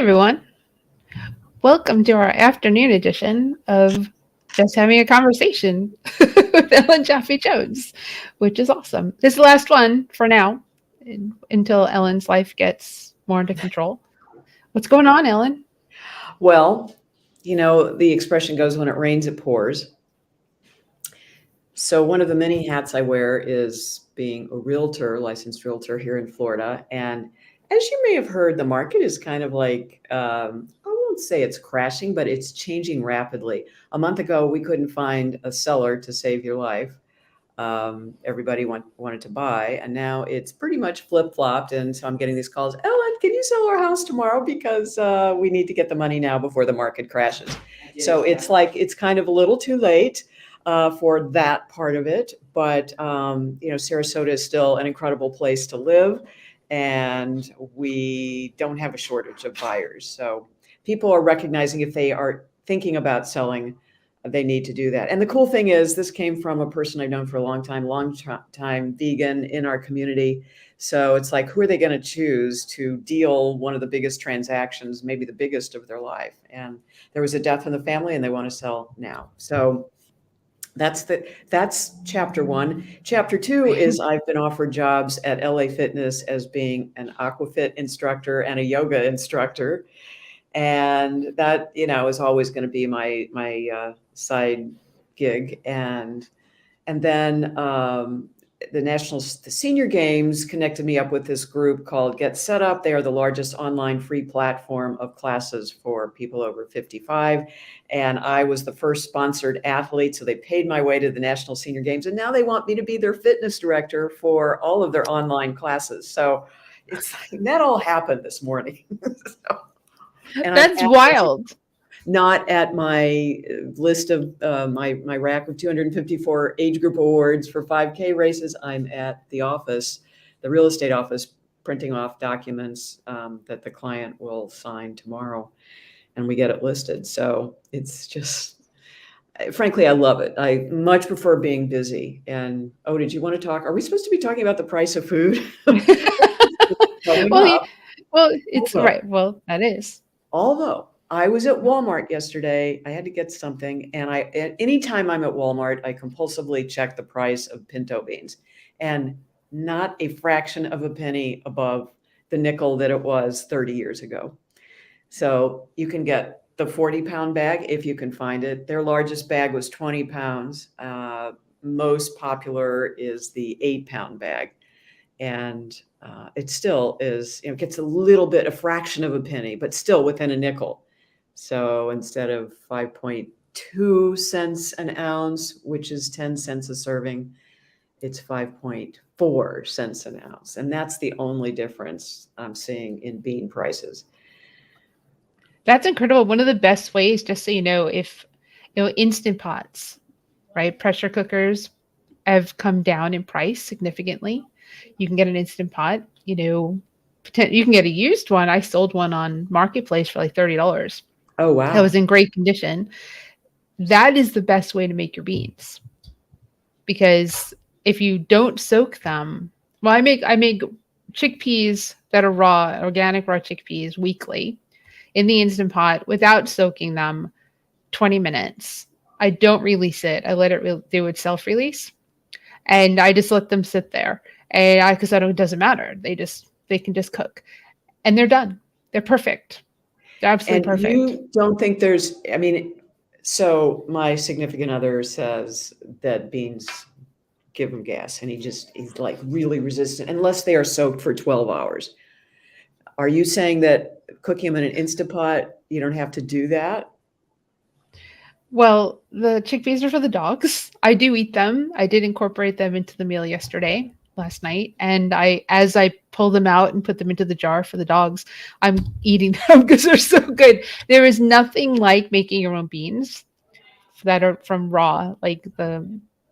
everyone. Welcome to our afternoon edition of Just Having a Conversation with Ellen Jaffe Jones, which is awesome. This is the last one for now until Ellen's life gets more under control. What's going on, Ellen? Well, the expression goes, when it rains, it pours. So one of the many hats I wear is being a realtor, licensed realtor here in Florida. And as you may have heard, the market is kind of like, I won't say it's crashing, but it's changing rapidly. A month ago, we couldn't find a seller to save your life. Everybody wanted to buy, and now it's pretty much flip-flopped. And so I'm getting these calls, Ellen, can you sell our house tomorrow? Because we need to get the money now before the market crashes. So it's like, it's kind of a little too late for that part of it. But, Sarasota is still an incredible place to live, and we don't have a shortage of buyers. So people are recognizing if they are thinking about selling, they need to do that. And the cool thing is, this came from a person I've known for a long time vegan in our community. So it's like, who are they going to choose to deal one of the biggest transactions, maybe the biggest of their life? And there was a death in the family and they want to sell now. So that's chapter one. Chapter two is I've been offered jobs at LA Fitness as being an aquafit instructor and a yoga instructor. And that, is always going to be my side gig. And then the senior games connected me up with this group called Get Set Up. They are the largest online free platform of classes for people over 55. And I was the first sponsored athlete. So they paid my way to the national senior games. And now they want me to be their fitness director for all of their online classes. So it's like, that all happened this morning. That's wild. Not at my list of my rack of 254 age group awards for 5K races. I'm at the office, the real estate office, printing off documents that the client will sign tomorrow, and we get it listed. So it's just, frankly, I love it. I much prefer being busy. And did you want to talk? Are we supposed to be talking about the price of food? It's right. Well, that is. Although I was at Walmart yesterday, I had to get something, and anytime I'm at Walmart, I compulsively check the price of pinto beans, and not a fraction of a penny above the nickel that it was 30 years ago. So you can get the 40-pound bag if you can find it. Their largest bag was 20 pounds. Most popular is the 8-pound bag. And it still is, gets a fraction of a penny, but still within a nickel. So instead of 5.2 cents an ounce, which is 10 cents a serving, it's 5.4 cents an ounce. And that's the only difference I'm seeing in bean prices. That's incredible. One of the best ways, just so you know, Instant Pots, right? Pressure cookers have come down in price significantly. You can get an Instant Pot, you can get a used one. I sold one on Marketplace for like $30. Oh, wow. That was in great condition. That is the best way to make your beans. Because if you don't soak them, I make chickpeas that are raw, organic raw chickpeas weekly in the Instant Pot without soaking them 20 minutes. I don't release it. I let it do its self-release. And I just let them sit there. And because it doesn't matter. They can just cook. And they're done. They're perfect. They're absolutely perfect. You don't think so my significant other says that beans give him gas, and he's like really resistant unless they are soaked for 12 hours. Are you saying that cooking them in an Instant Pot, you don't have to do that? Well, the chickpeas are for the dogs. I do eat them. I did incorporate them into the meal last night. And as I pull them out and put them into the jar for the dogs, I'm eating them because they're so good. There is nothing like making your own beans that are from raw, like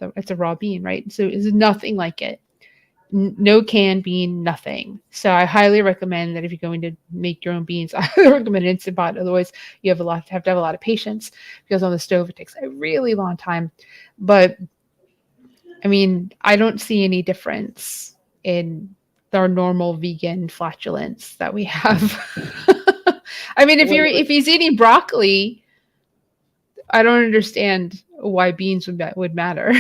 it's a raw bean, right? So it's nothing like it. No canned bean, nothing. So I highly recommend that if you're going to make your own beans, I highly recommend an Instant Pot. Otherwise, you have to have a lot of patience because on the stove it takes a really long time. But I don't see any difference in our normal vegan flatulence that we have. I mean, What if he's eating broccoli, I don't understand why beans would matter.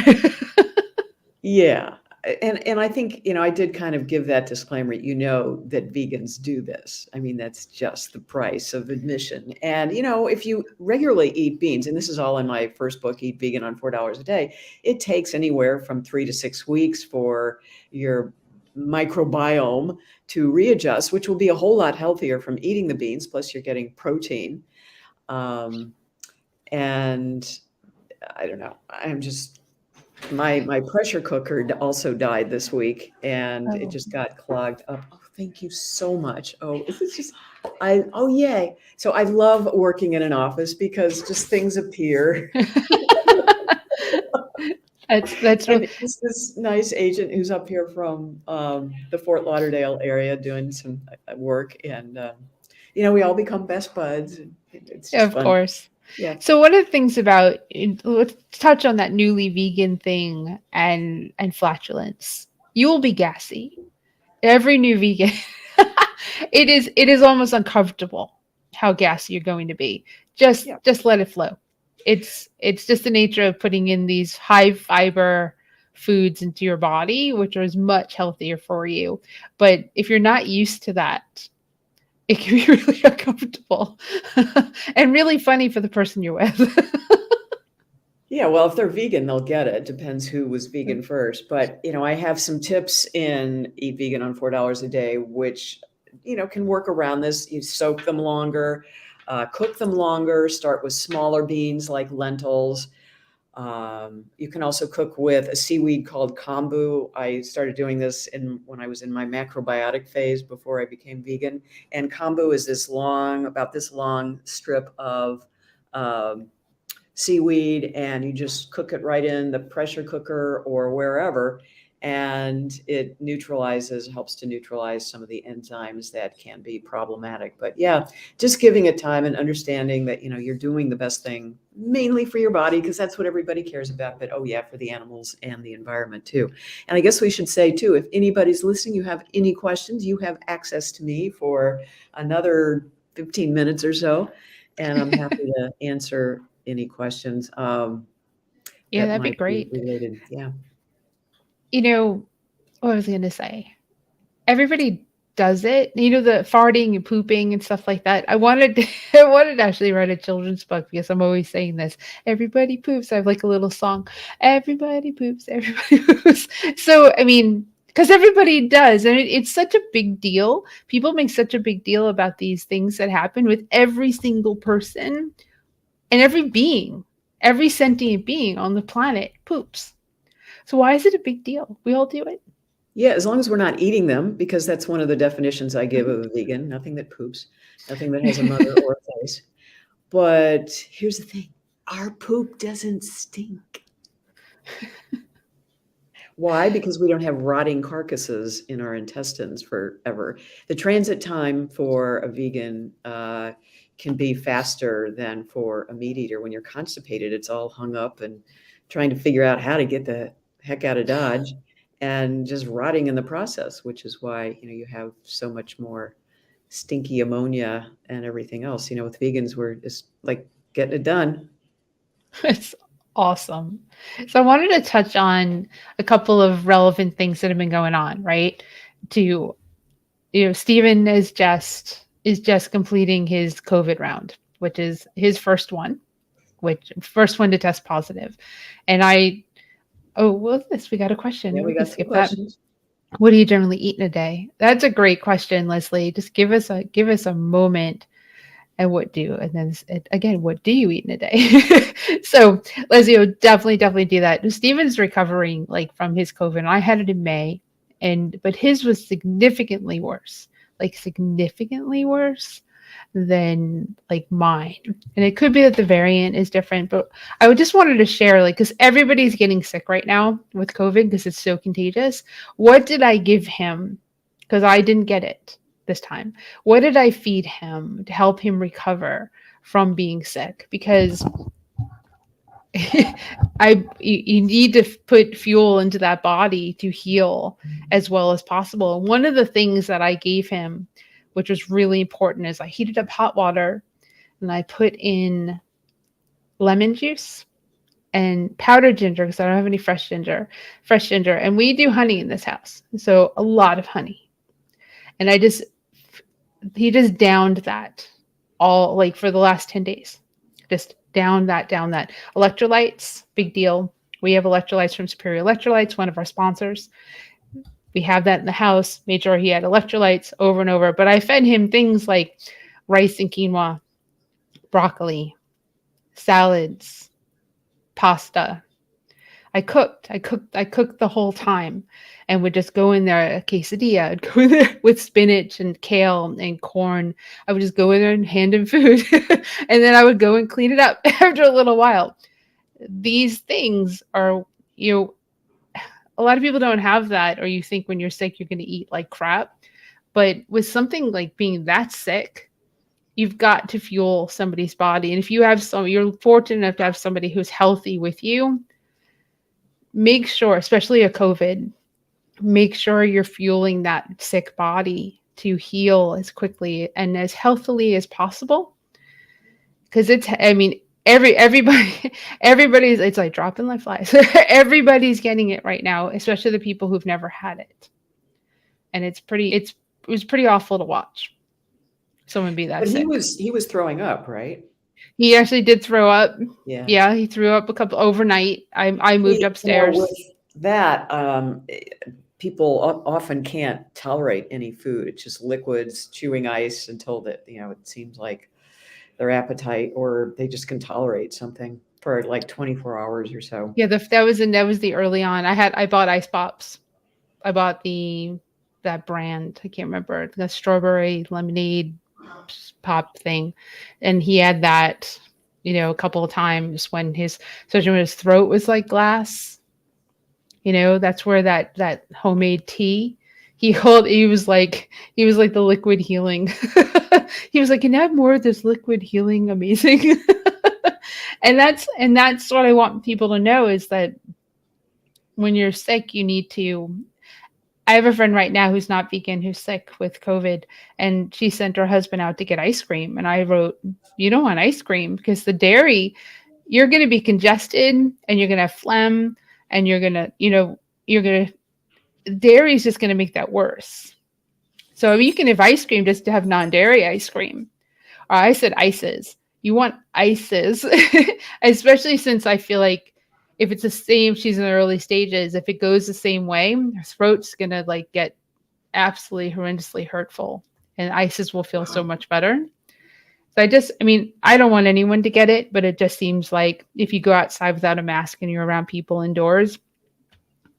Yeah. And I think, I did kind of give that disclaimer, that vegans do this. I mean, that's just the price of admission. And, if you regularly eat beans, and this is all in my first book, Eat Vegan on $4 a Day, it takes anywhere from 3 to 6 weeks for your microbiome to readjust, which will be a whole lot healthier from eating the beans. Plus, you're getting protein. And I don't know. I'm just my pressure cooker also died this week, and it Oh. just got clogged up. Oh, thank you so much. Oh, this is just oh yay. So I love working in an office because just things appear. That's And real. it's this nice agent who's up here from the Fort Lauderdale area doing some work, and we all become best buds. And it's Yeah, just of fun. course. Yeah. So one of the things about let's touch on that newly vegan thing and flatulence. You will be gassy. Every new vegan, it is almost uncomfortable how gassy you're going to be. Yeah. Just let it flow. It's just the nature of putting in these high fiber foods into your body, which is much healthier for you. But if you're not used to that, it can be really uncomfortable and really funny for the person you're with. Yeah, well, if they're vegan, they'll get it. Depends who was vegan first. But, I have some tips in Eat Vegan on $4 a Day, which, can work around this. You soak them longer, cook them longer, start with smaller beans like lentils. You can also cook with a seaweed called kombu. I started doing this when I was in my macrobiotic phase before I became vegan. And kombu is about this long strip of seaweed, and you just cook it right in the pressure cooker or wherever, and it helps to neutralize some of the enzymes that can be problematic. But yeah, just giving it time and understanding that you're doing the best thing mainly for your body, because that's what everybody cares about, but oh yeah, for the animals and the environment too. And I guess we should say too, if anybody's listening, you have any questions, you have access to me for another 15 minutes or so, and I'm happy to answer any questions Yeah, that that'd be might be great. related. Yeah. What was I going to say? Everybody does it. The farting and pooping and stuff like that. I wanted I wanted to actually write a children's book because I'm always saying this. Everybody poops. I have like a little song. Everybody poops. Everybody poops. So I mean, because everybody does, and it's such a big deal. People make such a big deal about these things that happen with every single person and every sentient being on the planet poops. So why is it a big deal? We all do it. Yeah, as long as we're not eating them, because that's one of the definitions I give Mhm. of a vegan: nothing that poops, nothing that has a mother or a face. But here's the thing, our poop doesn't stink. Why? Because we don't have rotting carcasses in our intestines forever. The transit time for a vegan can be faster than for a meat eater. When you're constipated, it's all hung up and trying to figure out how to get the heck out of Dodge, and just rotting in the process, which is why, you have so much more stinky ammonia and everything else. With vegans, we're just like getting it done. It's awesome. So I wanted to touch on a couple of relevant things that have been going on, right? To Stephen is just completing his COVID round, which is his first one to test positive. And we got a question. Yeah, We we can got some skip that. questions. What do you generally eat in a day? That's a great question, Leslie. Just give us a moment. And then again, what do you eat in a day? So Leslie would definitely do that. Steven's recovering like from his COVID. And I had it in May, but his was significantly worse than like mine. And it could be that the variant is different, but I would just wanted to share, like, because everybody's getting sick right now with COVID because it's so contagious. What did I give him? Because I didn't get it this time. What did I feed him to help him recover from being sick? Because you need to put fuel into that body to heal as well as possible. And one of the things that I gave him which was really important, is I heated up hot water and I put in lemon juice and powdered ginger because I don't have any fresh ginger. And we do honey in this house. So a lot of honey. And he just downed that all like for the last 10 days. Just down that. Electrolytes, big deal. We have electrolytes from Superior Electrolytes, one of our sponsors. We have that in the house. Made sure he had electrolytes over and over. But I fed him things like rice and quinoa, broccoli, salads, pasta. I cooked the whole time and would just go in there, a quesadilla. I'd go in there with spinach and kale and corn. I would just go in there and hand him food. And then I would go and clean it up after a little while. These things are, a lot of people don't have that, or you think when you're sick, you're going to eat like crap. But with something like being that sick, you've got to fuel somebody's body. And if you're fortunate enough to have somebody who's healthy with you, make sure, especially a COVID, make sure you're fueling that sick body to heal as quickly and as healthily as possible. Because everybody's, it's like dropping like flies. Everybody's getting it right now, especially the people who've never had it. And it was pretty awful to watch someone be that But sick. he was throwing up, right? He actually did throw up. Yeah. Yeah, he threw up a couple overnight. I moved upstairs. With that, people often can't tolerate any food. It's just liquids, chewing ice until that, it seems like their appetite, or they just can tolerate something for like 24 hours or so. Yeah, that was the early on. I bought ice pops. I bought that brand. I can't remember, the strawberry lemonade pop thing, and he had that, a couple of times especially when his throat was like glass. That's where that homemade tea. He was like the liquid healing. He was like, "Can I have more of this liquid healing? Amazing." And that's what I want people to know, is that when you're sick, you need to. I have a friend right now who's not vegan, who's sick with COVID, and she sent her husband out to get ice cream. And I wrote, "You don't want ice cream because the dairy, you're going to be congested and you're going to have phlegm and dairy is just going to make that worse. So you can have ice cream just to have non-dairy ice cream." Or I said ices. You want ices, especially since I feel like if it's the same, she's in the early stages, if it goes the same way, her throat's going to like get absolutely horrendously hurtful, and ices will feel so much better. So I don't want anyone to get it, but it just seems like if you go outside without a mask and you're around people indoors,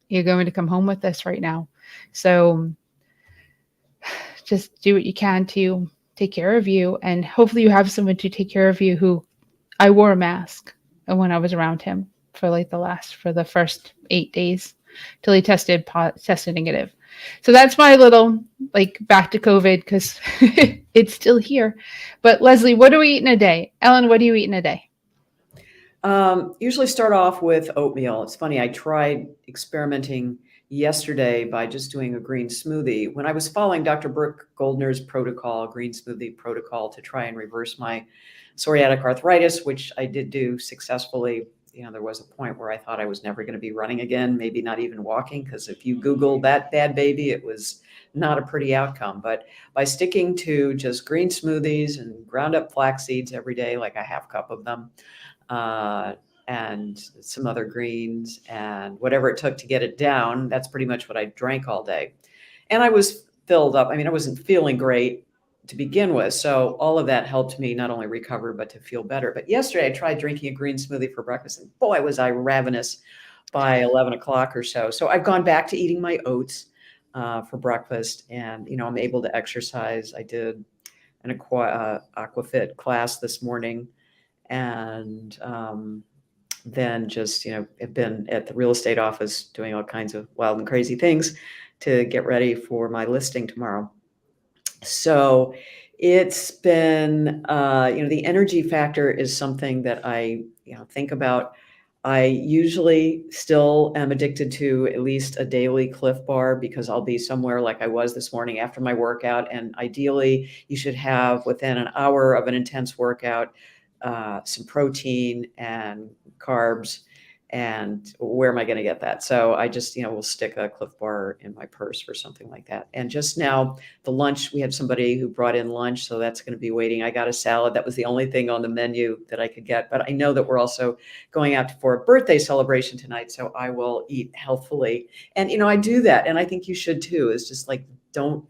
you're going to come home with this right now. So just do what you can to take care of you. And hopefully you have someone to take care of you who. I wore a mask when I was around him for the first 8 days till he tested negative. So that's my little back to COVID, because it's still here. But Leslie, what do we eat in a day? Ellen, what do you eat in a day? Usually start off with oatmeal. It's funny. I tried experimenting yesterday by just doing a green smoothie when I was following Dr. Brooke Goldner's protocol, green smoothie protocol, to try and reverse my psoriatic arthritis, which I did do successfully. There was a point where I thought I was never going to be running again, maybe not even walking, because if you Google that bad baby, it was not a pretty outcome. But by sticking to just green smoothies and ground up flax seeds every day, like a half cup of them, and some other greens and whatever it took to get it down, that's pretty much what I drank all day. And I was filled up. I wasn't feeling great to begin with. So all of that helped me not only recover, but to feel better. But yesterday I tried drinking a green smoothie for breakfast, and boy, was I ravenous by 11 o'clock or so. So I've gone back to eating my oats for breakfast, and, I'm able to exercise. I did an aquafit class this morning, and then just, have been at the real estate office doing all kinds of wild and crazy things to get ready for my listing tomorrow. So it's been, the energy factor is something that I, think about. I usually still am addicted to at least a daily Cliff Bar because I'll be somewhere like I was this morning after my workout. And ideally, you should have within an hour of an intense workout some protein and carbs. And where am I going to get that? So I just, will stick a Cliff Bar in my purse or something like that. And just now, the lunch, we had somebody who brought in lunch, so that's going to be waiting. I got a salad. That was the only thing on the menu that I could get. But I know that we're also going out for a birthday celebration tonight, so I will eat healthfully. And I do that, and I think you should too. Is just like, don't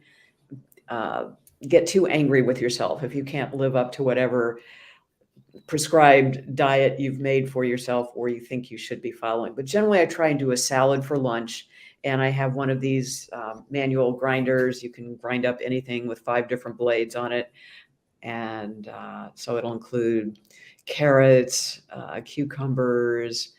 get too angry with yourself if you can't live up to whatever prescribed diet you've made for yourself or you think you should be following. But generally, I try and do a salad for lunch. And I have one of these manual grinders. You can grind up anything with 5 different blades on it. And so it'll include carrots, cucumbers,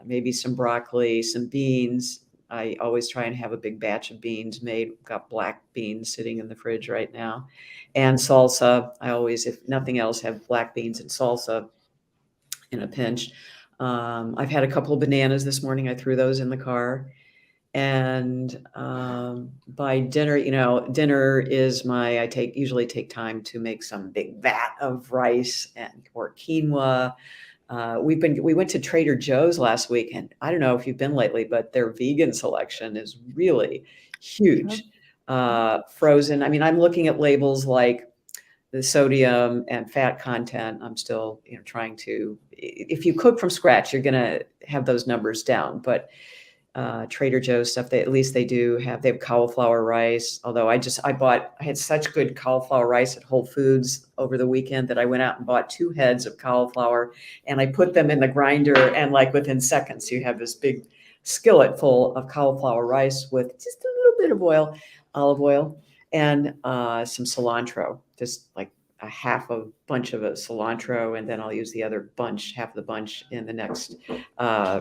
maybe some broccoli, some beans. I always try and have a big batch of beans made. We've got black beans sitting in the fridge right now. And salsa. I always, if nothing else, have black beans and salsa in a pinch. I've had a couple of bananas this morning. I threw those in the car. And by dinner, dinner is I usually take time to make some big vat of rice or quinoa. We went to Trader Joe's last week, and I don't know if you've been lately, but their vegan selection is really huge. Frozen. I mean, I'm looking at labels like the sodium and fat content. I'm still, trying to, if you cook from scratch, you're going to have those numbers down, but Trader Joe's stuff, they have cauliflower rice. Although I had such good cauliflower rice at Whole Foods over the weekend that I went out and bought 2 heads of cauliflower and I put them in the grinder, and like within seconds you have this big skillet full of cauliflower rice with just a little bit of olive oil, and some cilantro, just like a half a bunch of a cilantro, and then I'll use the other bunch, half of the bunch in the next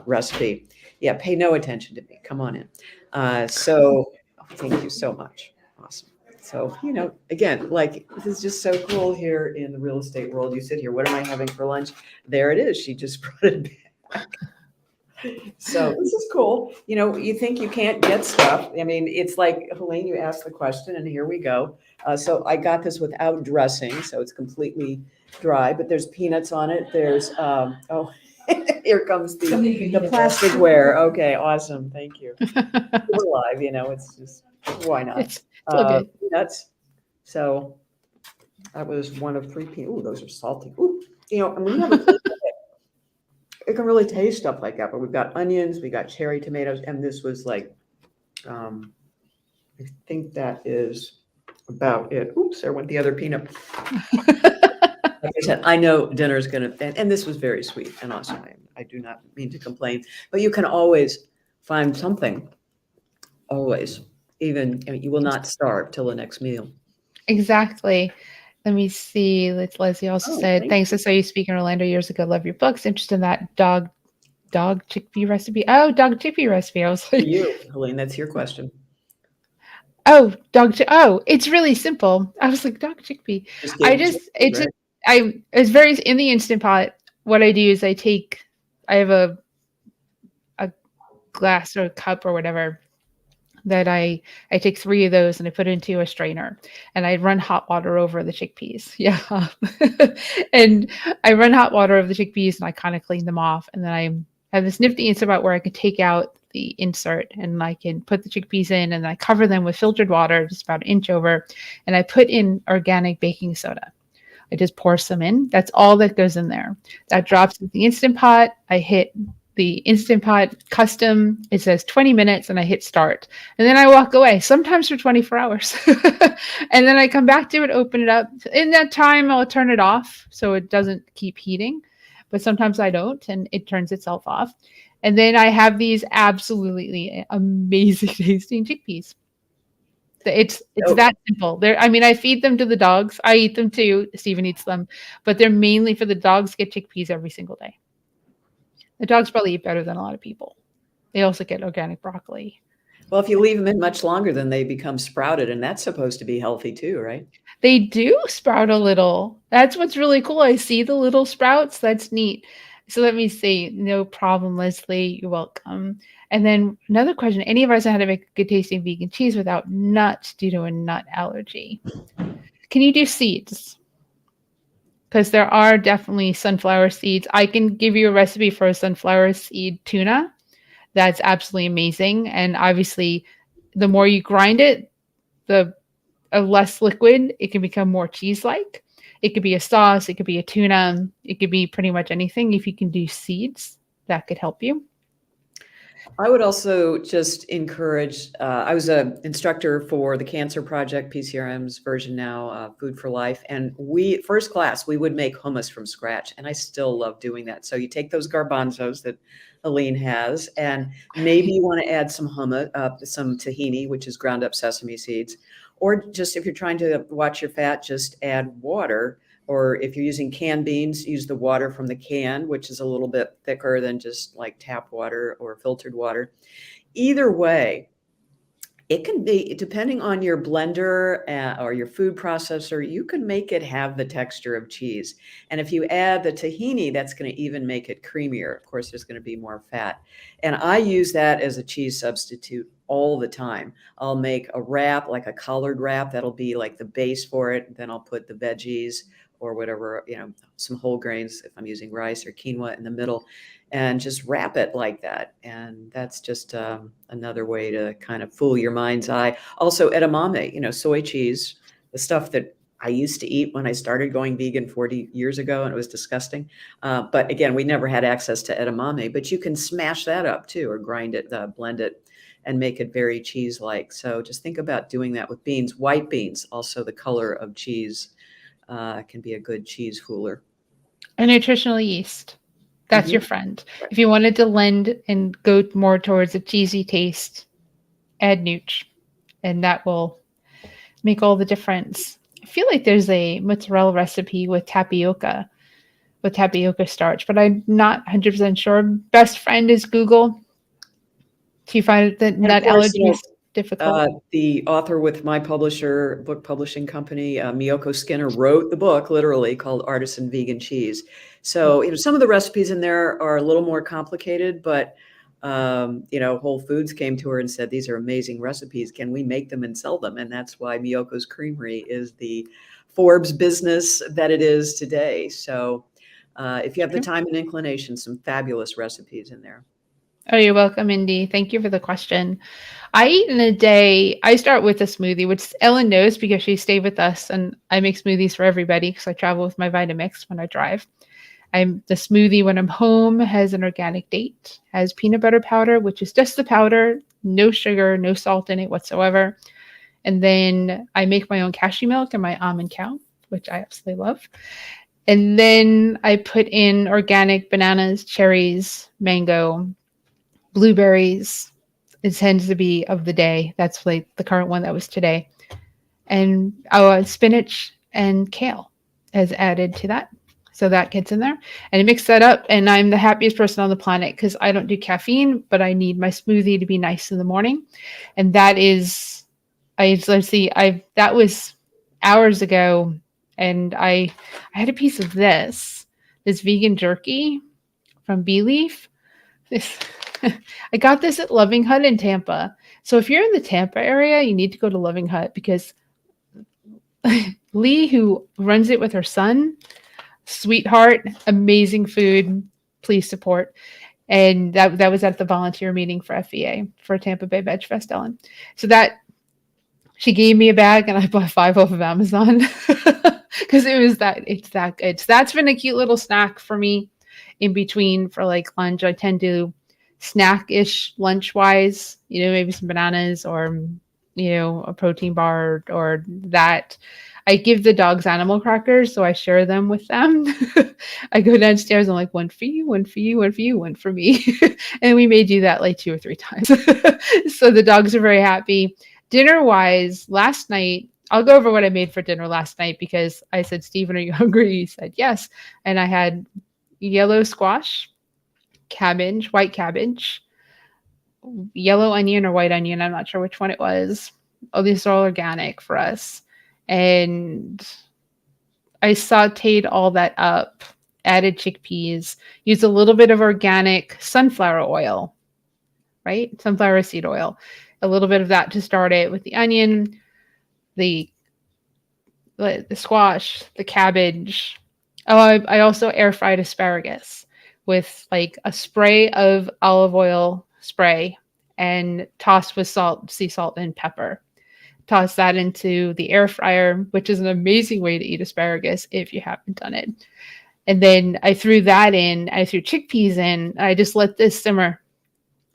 recipe. Yeah, pay no attention to me. Come on in. Thank you so much. Awesome. So, again, like, this is just so cool here in the real estate world. You sit here, what am I having for lunch? There it is. She just brought it back. So this is cool. You think you can't get stuff. I mean, it's like, Helene, you asked the question, and here we go. So I got this without dressing, so it's completely dry, but there's peanuts on it. There's, here comes the plasticware. Okay, awesome. Thank you. We're live, it's just, why not? It's all good. Peanuts. So that was one of 3 peanuts. Ooh, those are salty. Ooh, we have it can really taste stuff like that, but we've got onions, we got cherry tomatoes, and this was like, I think that is about it. Oops, there went the other peanut. Like I said, I know dinner's going to, and this was very sweet and awesome. I do not mean to complain, but you can always find something. Always. Even, you will not starve till the next meal. Exactly. Let me see. Leslie also said, thanks. I saw you speak in Orlando years ago. Love your books. Interested in that dog chickpea recipe. Oh, dog chickpea recipe. I was like, you, Helene, that's your question. Oh, it's really simple. I was like, dog chickpea. It's very in the Instant Pot. What I do is I have a glass or a cup or whatever that I take 3 of those and I put it into a strainer and I run hot water over the chickpeas. Yeah. And I run hot water over the chickpeas and I kind of clean them off. And then I have this nifty Instant Pot where I can take out the insert and I can put the chickpeas in and I cover them with filtered water, just about an inch over. And I put in organic baking soda. I just pour some in. That's all that goes in there. That drops in the Instant Pot. I hit the Instant Pot custom. It says 20 minutes and I hit start. And then I walk away, sometimes for 24 hours. And then I come back to it, open it up. In that time, I'll turn it off so it doesn't keep heating. But sometimes I don't, and it turns itself off. And then I have these absolutely amazing tasting chickpeas. It's that simple. I feed them to the dogs. I eat them too. Steven eats them, but they're mainly for the dogs. Get chickpeas every single day. The dogs probably eat better than a lot of people. They also get organic broccoli. Well, if you leave them in much longer, then they become sprouted, and that's supposed to be healthy too, right? They do sprout a little. That's what's really cool. I see the little sprouts. That's neat. So let me see. No problem, Leslie. You're welcome. And then another question. Any advice on how to make good tasting vegan cheese without nuts due to a nut allergy? Can you do seeds? Because there are definitely sunflower seeds. I can give you a recipe for a sunflower seed tuna. That's absolutely amazing. And obviously, the more you grind it, the less liquid, it can become more cheese-like. It could be a sauce, it could be a tuna, it could be pretty much anything. If you can do seeds, that could help you. I would also just encourage, I was an instructor for the Cancer Project, PCRM's version now, Food for Life. And first class, we would make hummus from scratch. And I still love doing that. So you take those garbanzos that Helene has, and maybe you want to add some hummus, some tahini, which is ground up sesame seeds. Or just if you're trying to watch your fat, just add water. Or if you're using canned beans, use the water from the can, which is a little bit thicker than just like tap water or filtered water. Either way, it can be, depending on your blender or your food processor, you can make it have the texture of cheese. And if you add the tahini, that's going to even make it creamier. Of course, there's going to be more fat. And I use that as a cheese substitute all the time. I'll make a wrap, like a collard wrap, that'll be like the base for it. Then I'll put the veggies or whatever, some whole grains if I'm using rice or quinoa in the middle, and just wrap it like that. And that's just another way to kind of fool your mind's eye. Also, edamame, soy cheese, the stuff that I used to eat when I started going vegan 40 years ago, and it was disgusting. But again, we never had access to edamame, but you can smash that up too, or grind it, blend it, and make it very cheese-like. So just think about doing that with beans. White beans, also the color of cheese, can be a good cheese fooler. A nutritional yeast. That's your friend. If you wanted to lend and go more towards a cheesy taste, add nooch, and that will make all the difference. I feel like there's a mozzarella recipe with tapioca starch, but I'm not 100% sure. Best friend is Google. Do you find that nut allergy is difficult? The author with my book publishing company, Miyoko Skinner, wrote the book literally called Artisan Vegan Cheese. So, some of the recipes in there are a little more complicated, but Whole Foods came to her and said, these are amazing recipes. Can we make them and sell them? And that's why Miyoko's Creamery is the Forbes business that it is today. So if you have the time and inclination, some fabulous recipes in there. Oh, you're welcome, Indy. Thank you for the question. I eat in a day, I start with a smoothie, which Ellen knows because she stayed with us, and I make smoothies for everybody because I travel with my Vitamix when I drive. The smoothie when I'm home has an organic date, has peanut butter powder, which is just the powder, no sugar, no salt in it whatsoever. And then I make my own cashew milk and my almond cow, which I absolutely love. And then I put in organic bananas, cherries, mango, blueberries. It tends to be of the day. That's like the current one that was today. And spinach and kale is added to that. So that gets in there. And I mix that up, and I'm the happiest person on the planet because I don't do caffeine, but I need my smoothie to be nice in the morning. And that is, that was hours ago, and I had a piece of this vegan jerky from Bee Leaf. I got this at Loving Hut in Tampa. So if you're in the Tampa area, you need to go to Loving Hut because Lee, who runs it with her son, sweetheart, amazing food. Please support. And that was at the volunteer meeting for FVA for Tampa Bay Veg Fest, Ellen. So that she gave me a bag and I bought 5 off of Amazon because it's that good. So that's been a cute little snack for me in between for like lunch. I tend to snack-ish lunch-wise, maybe some bananas or, a protein bar or that. I give the dogs animal crackers, so I share them with them. I go downstairs, I'm like, one for you, one for you, one for you, one for me. And we may do that like 2 or 3 times. So the dogs are very happy. Dinner-wise, last night, I'll go over what I made for dinner last night because I said, Stephen, are you hungry? He said, yes. And I had yellow squash, cabbage, white cabbage, yellow onion or white onion. I'm not sure which one it was. Oh, these are all organic for us. And I sauteed all that up added chickpeas, used a little bit of organic sunflower oil, right? Sunflower seed oil, a little bit of that to start it with the onion, the the squash, the cabbage. Oh, I also air fried asparagus with like a spray of olive oil spray and tossed with salt, sea salt, and pepper. Toss that into the air fryer, which is an amazing way to eat asparagus if you haven't done it. And then I threw that in, I threw chickpeas in, I just let this simmer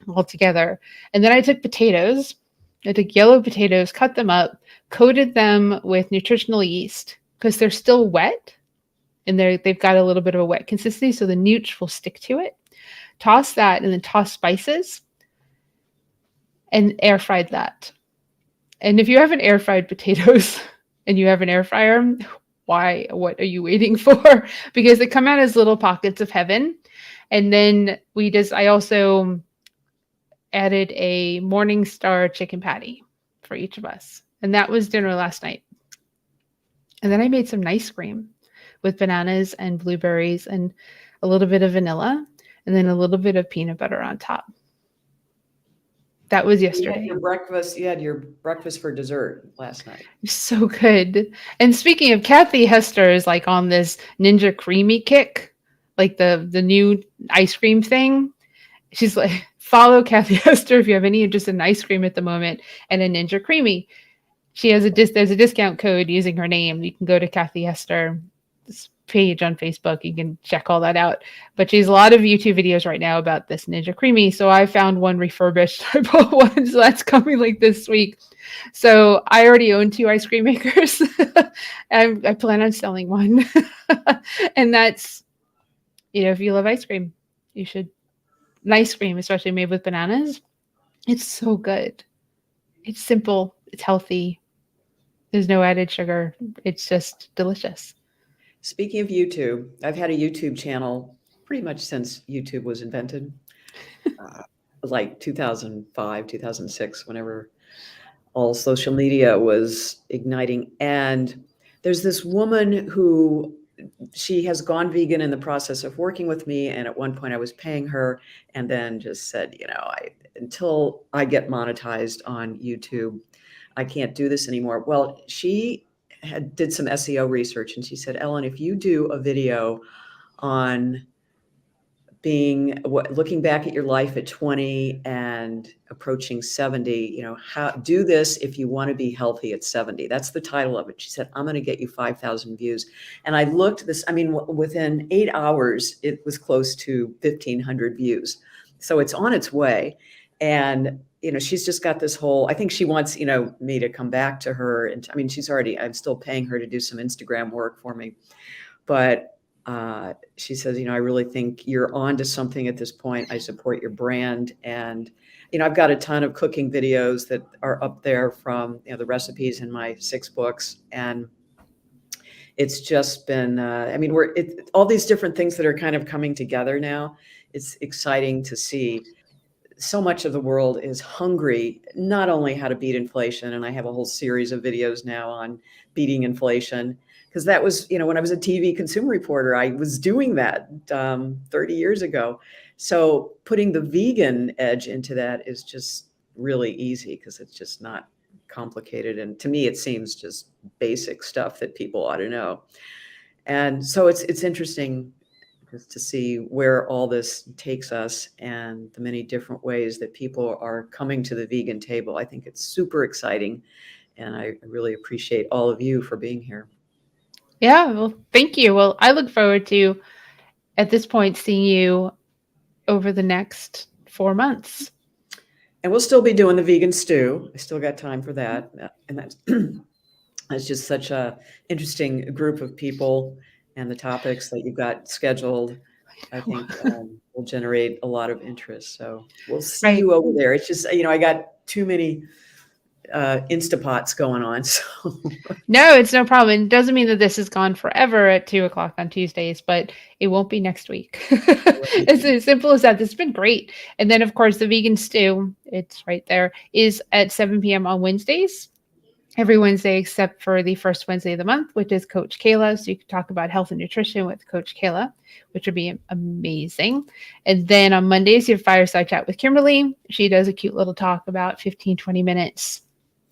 all together. And then I took potatoes, I took yellow potatoes, cut them up, coated them with nutritional yeast because they're still wet and they've got a little bit of a wet consistency, so the nooch will stick to it. Toss that and then toss spices and air fried that. And if you have an air fried potatoes and you have an air fryer, what are you waiting for? Because they come out as little pockets of heaven. And then I also added a Morningstar chicken patty for each of us. And that was dinner last night. And then I made some ice cream with bananas and blueberries and a little bit of vanilla and then a little bit of peanut butter on top. That was yesterday. You had your breakfast for dessert last night. So good. And speaking of, Kathy Hester is like on this Ninja Creamy kick, like the new ice cream thing. She's like, follow Kathy Hester if you have any interest in ice cream at the moment and a Ninja Creamy. She has there's a discount code using her name. You can go to Kathy Hester page on Facebook. You can check all that out. But she has a lot of YouTube videos right now about this Ninja Creamy. So I found one refurbished. I bought one, so that's coming like this week. So I already own 2 ice cream makers. I plan on selling one. And that's, if you love ice cream, you should. Ice cream, especially made with bananas, it's so good. It's simple. It's healthy. There's no added sugar. It's just delicious. Speaking of YouTube, I've had a YouTube channel pretty much since YouTube was invented, like 2005, 2006, whenever all social media was igniting. And there's this woman who she has gone vegan in the process of working with me. And at one point I was paying her and then just said, until I get monetized on YouTube, I can't do this anymore. Well, she did some SEO research and she said, Ellen, if you do a video on looking back at your life at 20 and approaching 70, how do this if you want to be healthy at 70. That's the title of it. She said, I'm going to get you 5,000 views. And I looked within 8 hours, it was close to 1,500 views. So it's on its way. And, she's just got this whole, I think she wants, me to come back to her. And I'm still paying her to do some Instagram work for me. But she says, I really think you're on to something at this point. I support your brand. And, I've got a ton of cooking videos that are up there from, the recipes in my 6 books. And it's just been, all these different things that are kind of coming together now. It's exciting to see. So much of the world is hungry, not only how to beat inflation. And I have a whole series of videos now on beating inflation. Because that was, when I was a TV consumer reporter, I was doing that 30 years ago. So putting the vegan edge into that is just really easy because it's just not complicated. And to me, it seems just basic stuff that people ought to know. And so it's interesting to see where all this takes us and the many different ways that people are coming to the vegan table. I think it's super exciting. And I really appreciate all of you for being here. Yeah, well, thank you. Well, I look forward to, at this point, seeing you over the next 4 months. And we'll still be doing the vegan stew. I still got time for that. And that's just such a interesting group of people, and the topics that you've got scheduled, I think will generate a lot of interest. So we'll see you over there. It's just, I got too many Instapots going on. So no, it's no problem. It doesn't mean that this is gone forever at 2:00 on Tuesdays, but it won't be next week. It's as simple as that. This has been great. And then, of course, the vegan stew, it's right there, is at 7 p.m. on Wednesdays. every Wednesday except for the first Wednesday of the month, which is Coach Kayla. So you can talk about health and nutrition with Coach Kayla, which would be amazing. And then on Mondays, you have Fireside Chat with Kimberly. She does a cute little talk about 15, 20 minutes.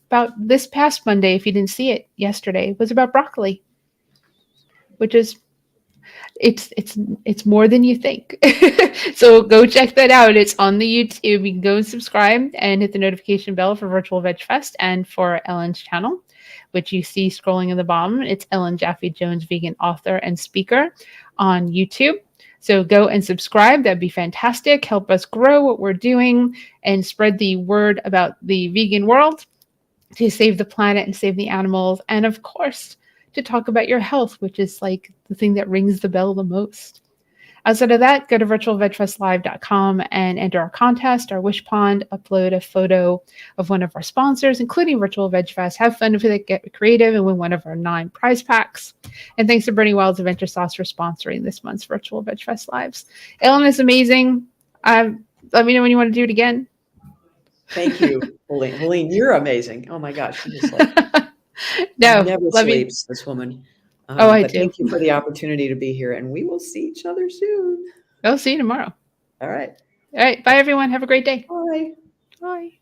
About this past Monday, if you didn't see it yesterday, was about broccoli, which is it's more than you think. So go check that out. It's on the YouTube. You can go and subscribe and hit the notification bell for Virtual Veg Fest and for Ellen's channel, which you see scrolling in the bottom. It's Ellen Jaffe Jones, vegan author and speaker on YouTube. So go and subscribe. That'd be fantastic. Help us grow what we're doing and spread the word about the vegan world to save the planet and save the animals. And of course, to talk about your health, which is like the thing that rings the bell the most. Outside of that, go to virtualvegfestlive.com and enter our contest, our wish pond, upload a photo of one of our sponsors, including Virtual Veg Fest. Have fun with it, get creative, and win one of our 9 prize packs. And thanks to Bernie Wild's Adventure Sauce for sponsoring this month's Virtual Veg Fest Lives. Ellen is amazing. Let me know when you want to do it again. Thank you, Helene. Helene, you're amazing. Oh my gosh, she just like No, never sleeps, this woman. I but do. Thank you for the opportunity to be here, and we will see each other soon. I'll see you tomorrow. All right. All right. Bye, everyone. Have a great day. Bye. Bye.